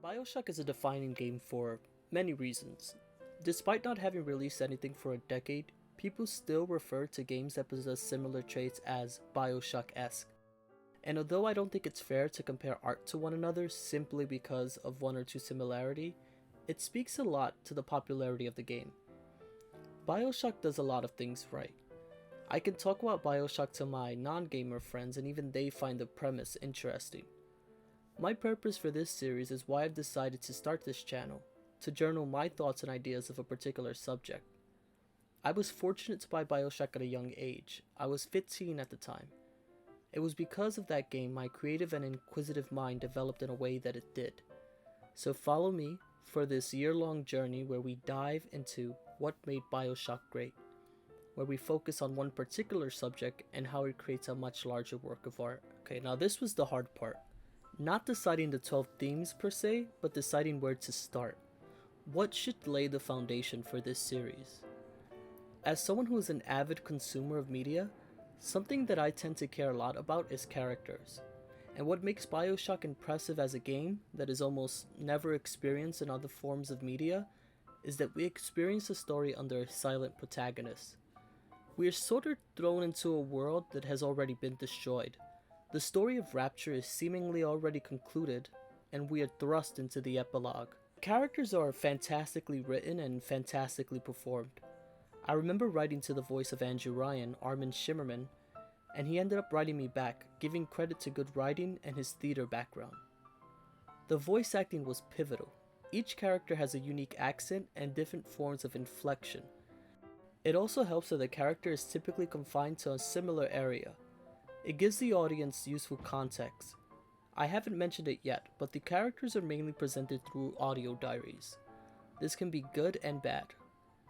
Bioshock is a defining game for many reasons. Despite not having released anything for a decade, people still refer to games that possess similar traits as Bioshock-esque. And although I don't think it's fair to compare art to one another simply because of one or two similarity, it speaks a lot to the popularity of the game. Bioshock does a lot of things right. I can talk about Bioshock to my non-gamer friends and even they find the premise interesting. My purpose for this series is why I've decided to start this channel, to journal my thoughts and ideas of a particular subject. I was fortunate to buy Bioshock at a young age. I was 15 at the time. It was because of that game my creative and inquisitive mind developed in a way that it did. So follow me for this year-long journey where we dive into what made Bioshock great, where we focus on one particular subject and how it creates a much larger work of art. Okay, now this was the hard part. Not deciding the 12 themes per se, but deciding where to start. What should lay the foundation for this series? As someone who is an avid consumer of media, something that I tend to care a lot about is characters. And what makes Bioshock impressive as a game that is almost never experienced in other forms of media is that we experience a story under a silent protagonist. We are sort of thrown into a world that has already been destroyed. The story of Rapture is seemingly already concluded, and we are thrust into the epilogue. Characters are fantastically written and fantastically performed. I remember writing to the voice of Andrew Ryan, Armin Shimmerman, and he ended up writing me back, giving credit to good writing and his theater background. The voice acting was pivotal. Each character has a unique accent and different forms of inflection. It also helps that the character is typically confined to a similar area. It gives the audience useful context. I haven't mentioned it yet, but the characters are mainly presented through audio diaries. This can be good and bad,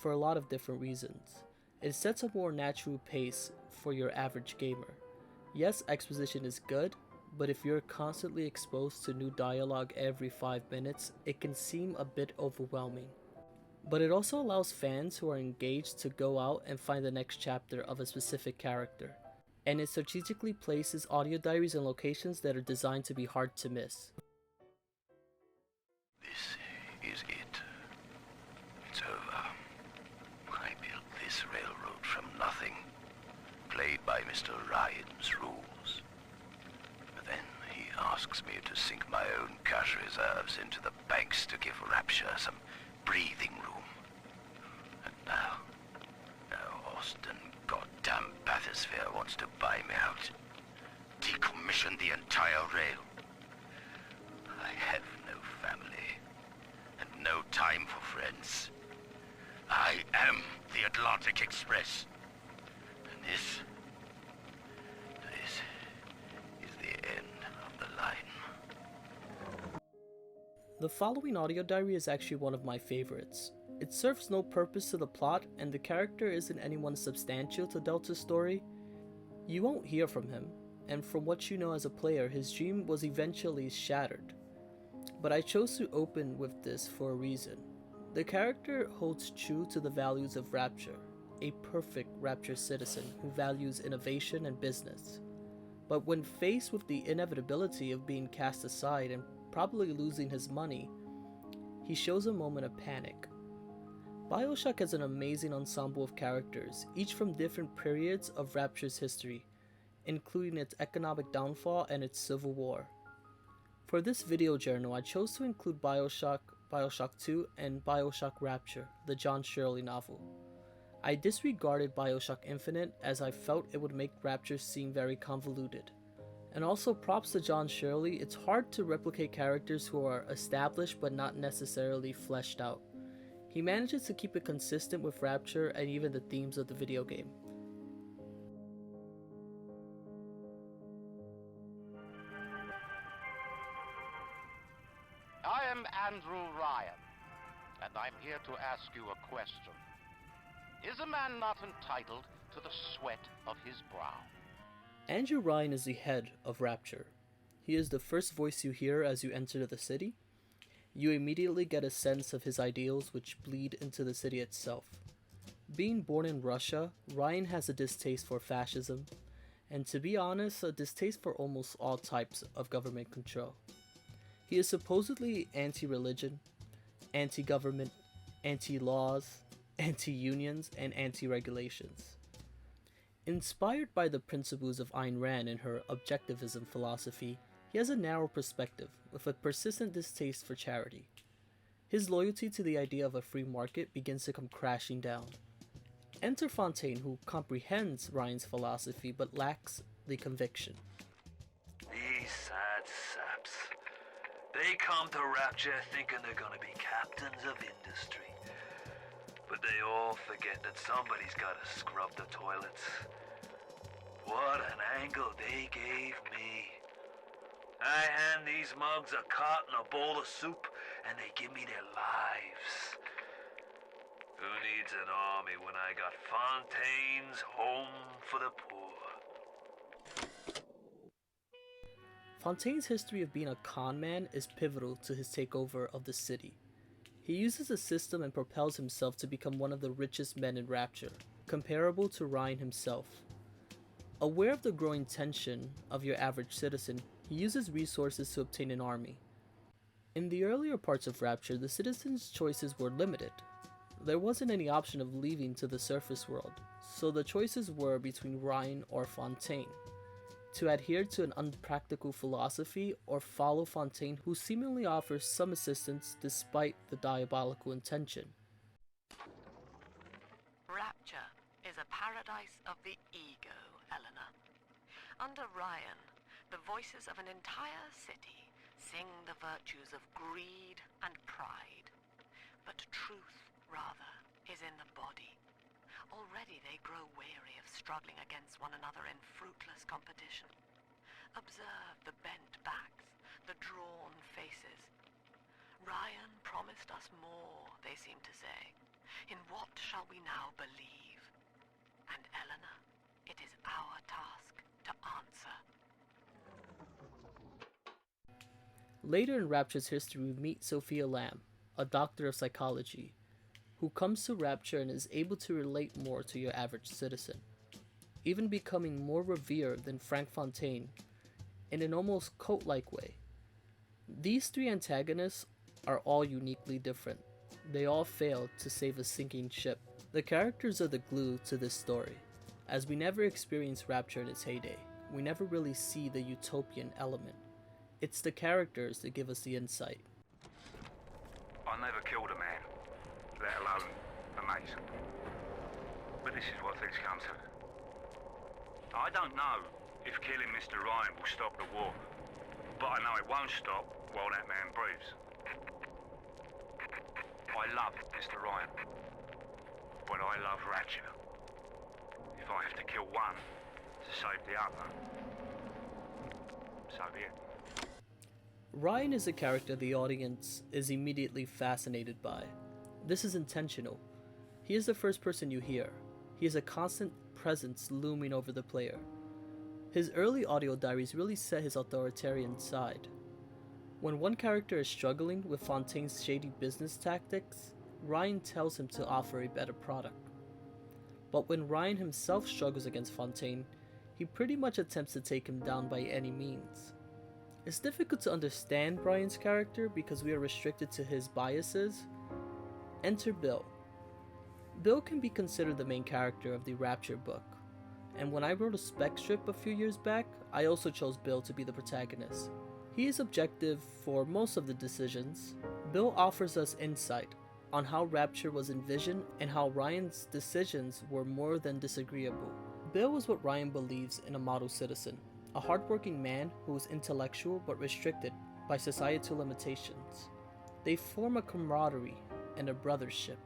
for a lot of different reasons. It sets a more natural pace for your average gamer. Yes, exposition is good, but if you're constantly exposed to new dialogue every 5 minutes, it can seem a bit overwhelming. But it also allows fans who are engaged to go out and find the next chapter of a specific character. And it strategically places audio diaries in locations that are designed to be hard to miss. This is it. It's over. I built this railroad from nothing, played by Mr. Ryan's rules. But then he asks me to sink my own cash reserves into the banks to give Rapture some breathing room. And now Austin goddamn Bathysphere wants to buy me out. Decommission the entire rail. I have no family, and no time for friends. I am the Atlantic Express. And this is the end of the line. The following audio diary is actually one of my favorites. It serves no purpose to the plot, and the character isn't anyone substantial to Delta's story. You won't hear from him, and from what you know as a player, his dream was eventually shattered. But I chose to open with this for a reason. The character holds true to the values of Rapture, a perfect Rapture citizen who values innovation and business. But when faced with the inevitability of being cast aside and probably losing his money, he shows a moment of panic. Bioshock has an amazing ensemble of characters, each from different periods of Rapture's history, including its economic downfall and its civil war. For this video journal, I chose to include Bioshock, Bioshock 2, and Bioshock Rapture, the John Shirley novel. I disregarded Bioshock Infinite as I felt it would make Rapture seem very convoluted. And also props to John Shirley, it's hard to replicate characters who are established but not necessarily fleshed out. He manages to keep it consistent with Rapture and even the themes of the video game. I am Andrew Ryan, and I'm here to ask you a question. Is a man not entitled to the sweat of his brow? Andrew Ryan is the head of Rapture. He is the first voice you hear as you enter the city. You immediately get a sense of his ideals which bleed into the city itself. Being born in Russia, Ryan has a distaste for fascism, and to be honest, a distaste for almost all types of government control. He is supposedly anti-religion, anti-government, anti-laws, anti-unions, and anti-regulations. Inspired by the principles of Ayn Rand and her objectivism philosophy, he has a narrow perspective with a persistent distaste for charity. His loyalty to the idea of a free market begins to come crashing down. Enter Fontaine, who comprehends Ryan's philosophy but lacks the conviction. These sad saps. They come to Rapture thinking they're gonna be captains of industry. But they all forget that somebody's gotta scrub the toilets. What an angle they gave me. I hand these mugs a cot and a bowl of soup, and they give me their lives. Who needs an army when I got Fontaine's Home for the Poor? Fontaine's history of being a con man is pivotal to his takeover of the city. He uses a system and propels himself to become one of the richest men in Rapture, comparable to Ryan himself. Aware of the growing tension of your average citizen, he uses resources to obtain an army. In the earlier parts of Rapture, the citizens' choices were limited. There wasn't any option of leaving to the surface world, so the choices were between Ryan or Fontaine. To adhere to an unpractical philosophy or follow Fontaine, who seemingly offers some assistance despite the diabolical intention. Rapture is a paradise of the ego, Eleanor. Under Ryan, the voices of an entire city sing the virtues of greed and pride. But truth, rather, is in the body. Already they grow weary of struggling against one another in fruitless competition. Observe the bent backs, the drawn faces. Ryan promised us more, they seem to say. In what shall we now believe? And Eleanor, it is our task to answer. Later in Rapture's history, we meet Sophia Lamb, a doctor of psychology, who comes to Rapture and is able to relate more to your average citizen, even becoming more revered than Frank Fontaine in an almost cult-like way. These three antagonists are all uniquely different. They all fail to save a sinking ship. The characters are the glue to this story. As we never experience Rapture in its heyday, we never really see the utopian element. It's the characters that give us the insight. I never killed a man, let alone a mason. But this is what things come to. I don't know if killing Mr. Ryan will stop the war, but I know it won't stop while that man breathes. I love Mr. Ryan, but I love Rapture. If I have to kill one to save the other, so be it. Ryan is a character the audience is immediately fascinated by. This is intentional. He is the first person you hear. He is a constant presence looming over the player. His early audio diaries really set his authoritarian side. When one character is struggling with Fontaine's shady business tactics, Ryan tells him to offer a better product. But when Ryan himself struggles against Fontaine, he pretty much attempts to take him down by any means. It's difficult to understand Ryan's character because we are restricted to his biases. Enter Bill. Bill can be considered the main character of the Rapture book, and when I wrote a spec strip a few years back, I also chose Bill to be the protagonist. He is objective for most of the decisions. Bill offers us insight on how Rapture was envisioned and how Ryan's decisions were more than disagreeable. Bill is what Ryan believes in a model citizen, a hardworking man who is intellectual but restricted by societal limitations. They form a camaraderie and a brothership.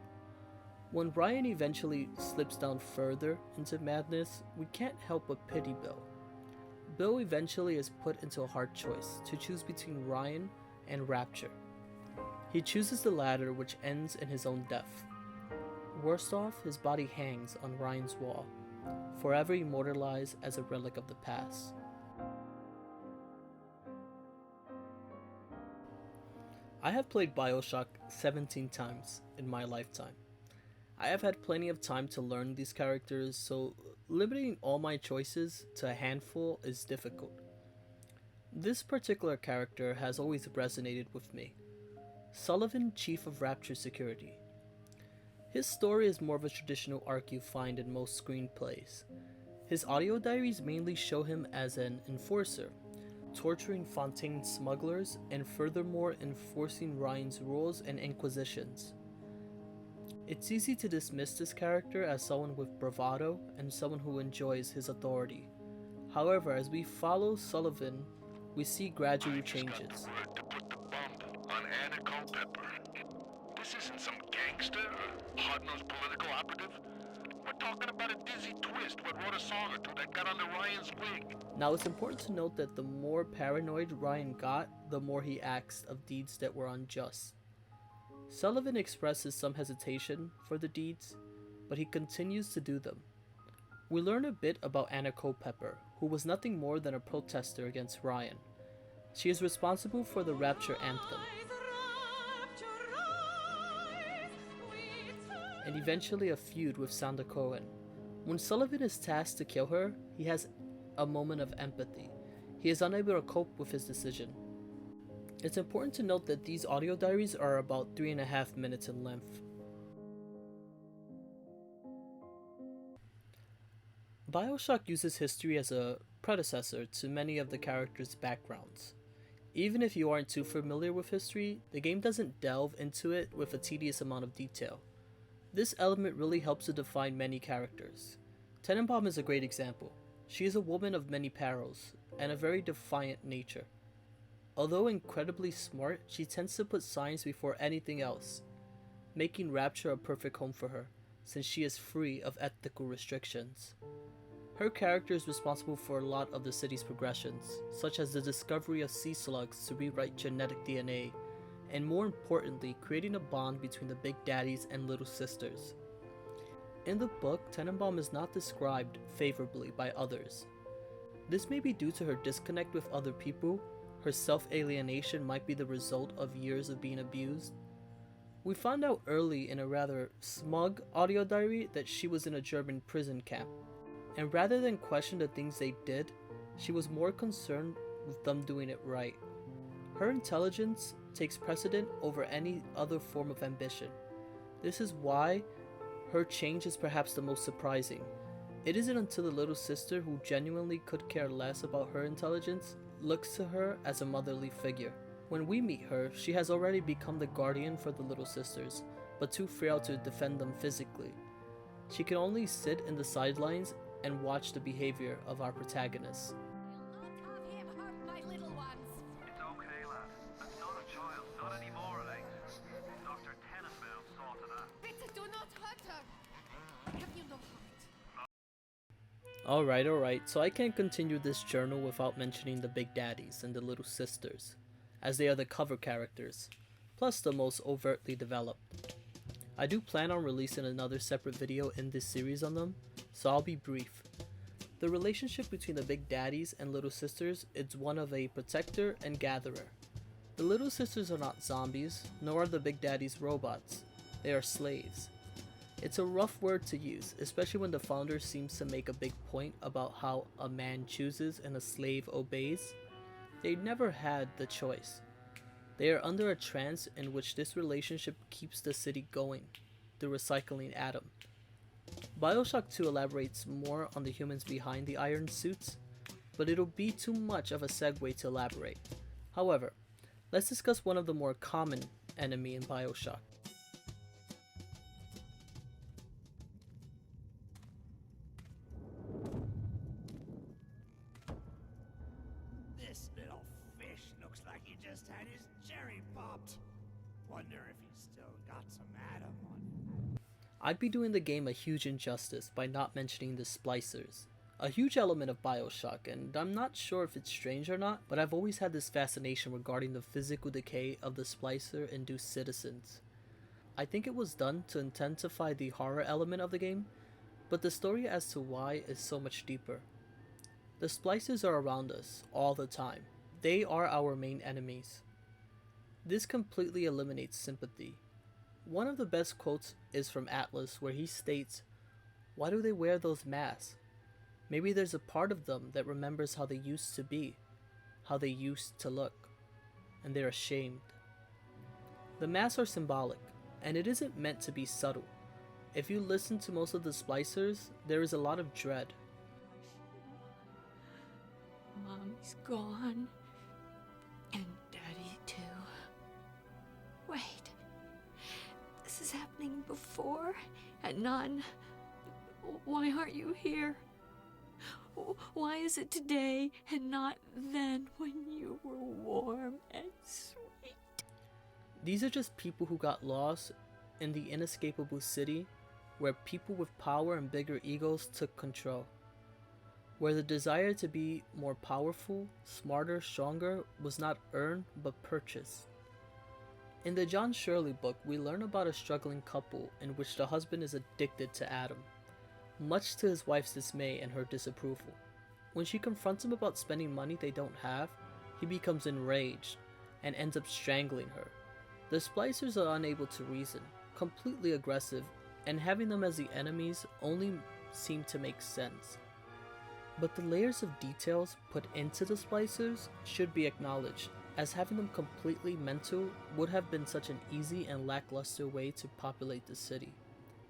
When Ryan eventually slips down further into madness, we can't help but pity Bill. Bill eventually is put into a hard choice to choose between Ryan and Rapture. He chooses the latter, which ends in his own death. Worst off, his body hangs on Ryan's wall, forever immortalized as a relic of the past. I have played Bioshock 17 times in my lifetime. I have had plenty of time to learn these characters, so limiting all my choices to a handful is difficult. This particular character has always resonated with me. Sullivan, Chief of Rapture Security. His story is more of a traditional arc you find in most screenplays. His audio diaries mainly show him as an enforcer, torturing Fontaine smugglers and furthermore enforcing Ryan's rules and inquisitions. It's easy to dismiss this character as someone with bravado and someone who enjoys his authority. However, as we follow Sullivan, we see gradual changes. Word to put the bump on Antagonist Pepper. This isn't some gangster or hard-nosed political operative. We're talking about a dizzy twist what wrote a song or two that got under Ryan's wig. Now it's important to note that the more paranoid Ryan got, the more he acts of deeds that were unjust. Sullivan expresses some hesitation for the deeds, but he continues to do them. We learn a bit about Anna Culpepper, who was nothing more than a protester against Ryan. She is responsible for the Rapture anthem, and eventually a feud with Sandra Cohen. When Sullivan is tasked to kill her, he has a moment of empathy. He is unable to cope with his decision. It's important to note that these audio diaries are about 3.5 minutes in length. Bioshock uses history as a predecessor to many of the characters' backgrounds. Even if you aren't too familiar with history, the game doesn't delve into it with a tedious amount of detail. This element really helps to define many characters. Tenenbaum is a great example. She is a woman of many perils, and a very defiant nature. Although incredibly smart, she tends to put science before anything else, making Rapture a perfect home for her, since she is free of ethical restrictions. Her character is responsible for a lot of the city's progressions, such as the discovery of sea slugs to rewrite genetic DNA, and more importantly, creating a bond between the Big Daddies and Little Sisters. In the book, Tenenbaum is not described favorably by others. This may be due to her disconnect with other people. Her self-alienation might be the result of years of being abused. We found out early in a rather smug audio diary that she was in a German prison camp, and rather than question the things they did, she was more concerned with them doing it right. Her intelligence takes precedent over any other form of ambition. This is why her change is perhaps the most surprising. It isn't until the little sister, who genuinely could care less about her intelligence, looks to her as a motherly figure. When we meet her, she has already become the guardian for the little sisters, but too frail to defend them physically. She can only sit in the sidelines and watch the behavior of our protagonist. You'll not have him hurt my little ones. It's okay, lad. That's not a child. Not anymore, it ain't. Dr. Tenenbaum saw to that. Bitte, do not hurt her. Have you no heart? Alright, so I can't continue this journal without mentioning the Big Daddies and the Little Sisters, as they are the cover characters, plus the most overtly developed. I do plan on releasing another separate video in this series on them, so I'll be brief. The relationship between the Big Daddies and Little Sisters is one of a protector and gatherer. The Little Sisters are not zombies, nor are the Big Daddies robots. They are slaves. It's a rough word to use, especially when the founder seems to make a big point about how a man chooses and a slave obeys. They never had the choice. They are under a trance in which this relationship keeps the city going, the recycling atom. Bioshock 2 elaborates more on the humans behind the iron suits, but it'll be too much of a segue to elaborate. However, let's discuss one of the more common enemy in Bioshock. This little fish looks like he just had his cherry popped. Wonder if he's still got some atom on him. I'd be doing the game a huge injustice by not mentioning the Splicers, a huge element of Bioshock, and I'm not sure if it's strange or not, but I've always had this fascination regarding the physical decay of the Splicer-induced citizens. I think it was done to intensify the horror element of the game, but the story as to why is so much deeper. The Splicers are around us all the time. They are our main enemies. This completely eliminates sympathy. One of the best quotes is from Atlas, where he states, "Why do they wear those masks? Maybe there's a part of them that remembers how they used to be, how they used to look, and they're ashamed. The masks are symbolic, and it isn't meant to be subtle. If you listen to most of the Splicers, there is a lot of dread. Mommy's gone. And Daddy too. Wait. This is happening before and none. Why aren't you here? Why is it today and not then when you were warm and sweet? These are just people who got lost in the inescapable city where people with power and bigger egos took control. Where the desire to be more powerful, smarter, stronger was not earned but purchased. In the John Shirley book, we learn about a struggling couple in which the husband is addicted to Adam, much to his wife's dismay and her disapproval. When she confronts him about spending money they don't have, he becomes enraged and ends up strangling her. The Splicers are unable to reason, completely aggressive, and having them as the enemies only seem to make sense. But the layers of details put into the Splicers should be acknowledged, as having them completely mental would have been such an easy and lackluster way to populate the city.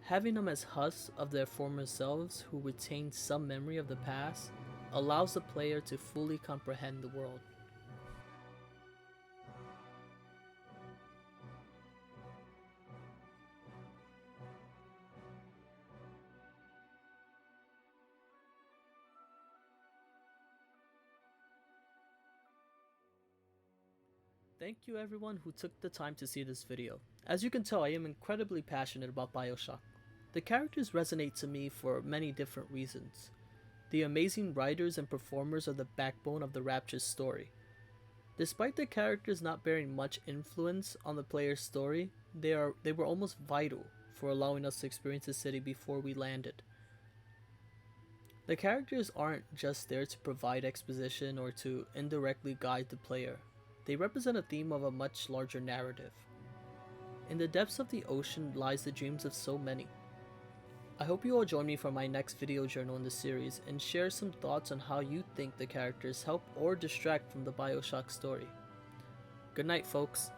Having them as husks of their former selves who retain some memory of the past allows the player to fully comprehend the world. Thank you everyone who took the time to see this video. As you can tell, I am incredibly passionate about Bioshock. The characters resonate to me for many different reasons. The amazing writers and performers are the backbone of the Rapture story. Despite the characters not bearing much influence on the player's story, they were almost vital for allowing us to experience the city before we landed. The characters aren't just there to provide exposition or to indirectly guide the player. They represent a theme of a much larger narrative. In the depths of the ocean lies the dreams of so many. I hope you all join me for my next video journal in the series and share some thoughts on how you think the characters help or distract from the Bioshock story. Good night, folks.